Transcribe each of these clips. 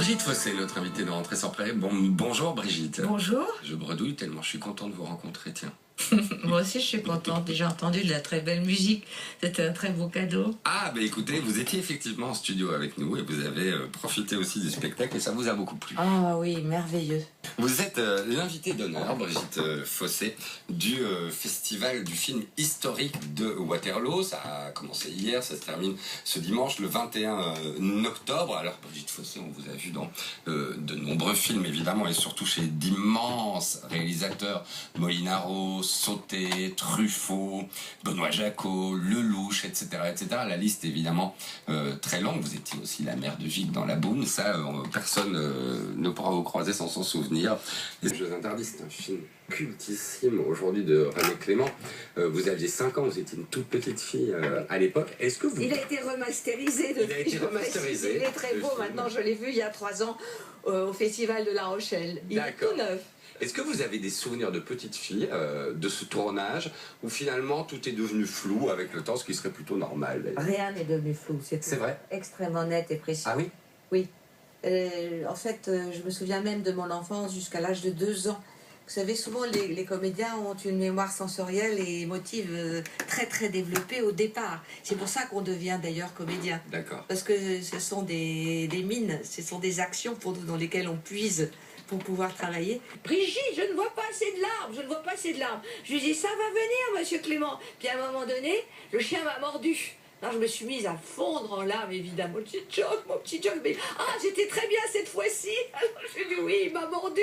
Brigitte Fossé, notre invitée de Rentrée sans prêt. Bonjour Brigitte. Bonjour. Je bredouille tellement je suis content de vous rencontrer, tiens. Moi aussi je suis contente, j'ai entendu de la très belle musique, c'était un très beau cadeau. Ah bah écoutez, vous étiez effectivement en studio avec nous et vous avez profité aussi du spectacle et ça vous a beaucoup plu. Ah oui, merveilleux. Vous êtes l'invitée d'honneur, Brigitte Fossé, du festival du film historique de Waterloo. Ça a commencé hier, ça se termine ce dimanche, le 21 octobre. Alors Brigitte Fossé, on vous a vu dans de nombreux films évidemment et surtout chez d'immenses réalisateurs, Molinaro, Sauté, Truffaut, Benoît Jacot, Lelouch, etc., etc. La liste évidemment très longue. Vous étiez aussi la mère de Gilles dans La Boum. Ça, personne ne pourra vous croiser sans s'en souvenir. Les Jeux interdits, c'est un film cultissime aujourd'hui de René Clément. Vous aviez 5 ans, vous étiez une toute petite fille à l'époque. Est-ce que vous... Il a été remasterisé. Il a été remasterisé. Il est très beau maintenant, je l'ai vu il y a 3 ans au Festival de La Rochelle. Il est tout neuf. Est-ce que vous avez des souvenirs de petite fille de ce tournage où finalement tout est devenu flou avec le temps, ce qui serait plutôt normal d'ailleurs? Rien n'est devenu flou, c'est vrai, extrêmement net et précis. Ah oui? Oui. En fait, je me souviens même de mon enfance jusqu'à l'âge de 2 ans. Vous savez, souvent les comédiens ont une mémoire sensorielle et émotive très très développée au départ. C'est pour ça qu'on devient d'ailleurs comédien. D'accord. Parce que ce sont des mines, ce sont des actions dans lesquelles on puise pour pouvoir travailler. Brigitte, je ne vois pas assez de larmes, je ne vois pas assez de larmes. Je lui dis, ça va venir, monsieur Clément. Puis à un moment donné, le chien m'a mordu. Alors je me suis mise à fondre en larmes, évidemment. Mon petit Jock, mais j'étais très bien cette fois-ci. Alors je lui ai dit, oui, il m'a mordu,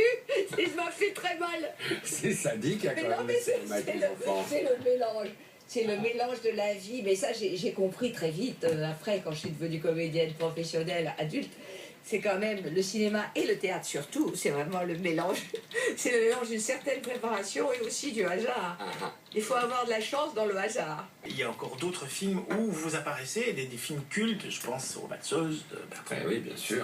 il m'a fait très mal. C'est sadique, hein, quand même, c'est le mélange. C'est le mélange de la vie, mais ça j'ai compris très vite, après quand je suis devenue comédienne professionnelle adulte, c'est quand même le cinéma et le théâtre surtout, c'est vraiment le mélange, c'est le mélange d'une certaine préparation et aussi du hasard. Il faut avoir de la chance dans le hasard. Il y a encore d'autres films où vous apparaissez, des films cultes, je pense aux Valseuses de Bertrand. Oui, bien sûr.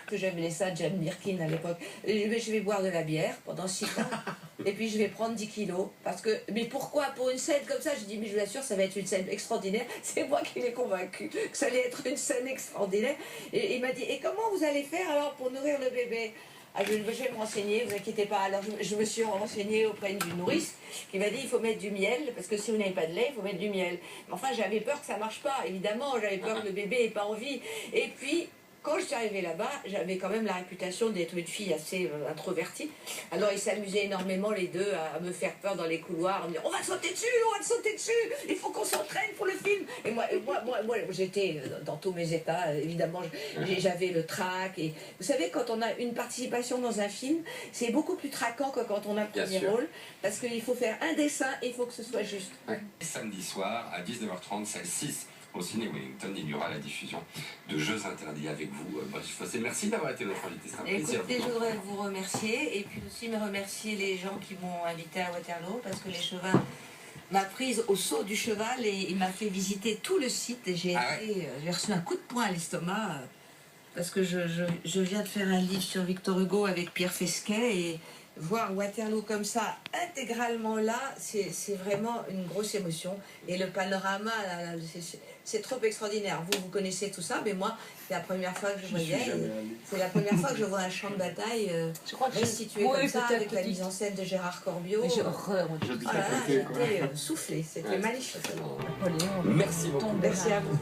Que j'aimais ça, Jane Birkin à l'époque. Je vais boire de la bière pendant 6 ans. Et puis je vais prendre 10 kilos. Parce que, mais pourquoi pour une scène comme ça? Je dis, mais je vous assure, ça va être une scène extraordinaire. C'est moi qui l'ai convaincu que ça allait être une scène extraordinaire. Et il m'a dit, et comment vous allez faire alors pour nourrir le bébé? Je vais me renseigner, vous inquiétez pas. Alors je me suis renseignée auprès d'une nourrice qui m'a dit, il faut mettre du miel, parce que si vous n'avez pas de lait, il faut mettre du miel. Mais enfin, j'avais peur que ça marche pas, évidemment. J'avais peur que le bébé n'ait pas envie. Et puis... Quand je suis arrivée là-bas, j'avais quand même la réputation d'être une fille assez introvertie. Alors ils s'amusaient énormément les deux à me faire peur dans les couloirs, à me dire on va sauter dessus, il faut qu'on s'entraîne pour le film. Et moi j'étais dans tous mes états, évidemment, j'avais le trac. Et vous savez, quand on a une participation dans un film, c'est beaucoup plus traquant que quand on a le premier rôle, parce qu'il faut faire un dessin et il faut que ce soit juste. Ouais. Samedi soir à 19h30, salle 6. Au Ciné Wellington, il y aura la diffusion de Jeux interdits avec vous, Brigitte Fossé. Merci d'avoir été notre invité, c'est un plaisir. Écoutez, je voudrais vous remercier et puis aussi me remercier les gens qui m'ont invité à Waterloo, parce que les chevins m'a prise au saut du cheval et il m'a fait visiter tout le site et j'ai reçu un coup de poing à l'estomac parce que je viens de faire un livre sur Victor Hugo avec Pierre Fesquet et voir Waterloo comme ça, intégralement là, c'est vraiment une grosse émotion. Et le panorama, c'est trop extraordinaire. Vous connaissez tout ça, mais moi, c'est la première fois que je voyais. C'est la première fois que je vois un champ de bataille restitué comme ça, avec la mise en scène de Gérard Corbiot. J'ai horreur. J'étais soufflée, c'était magnifique. Merci beaucoup. Merci à vous.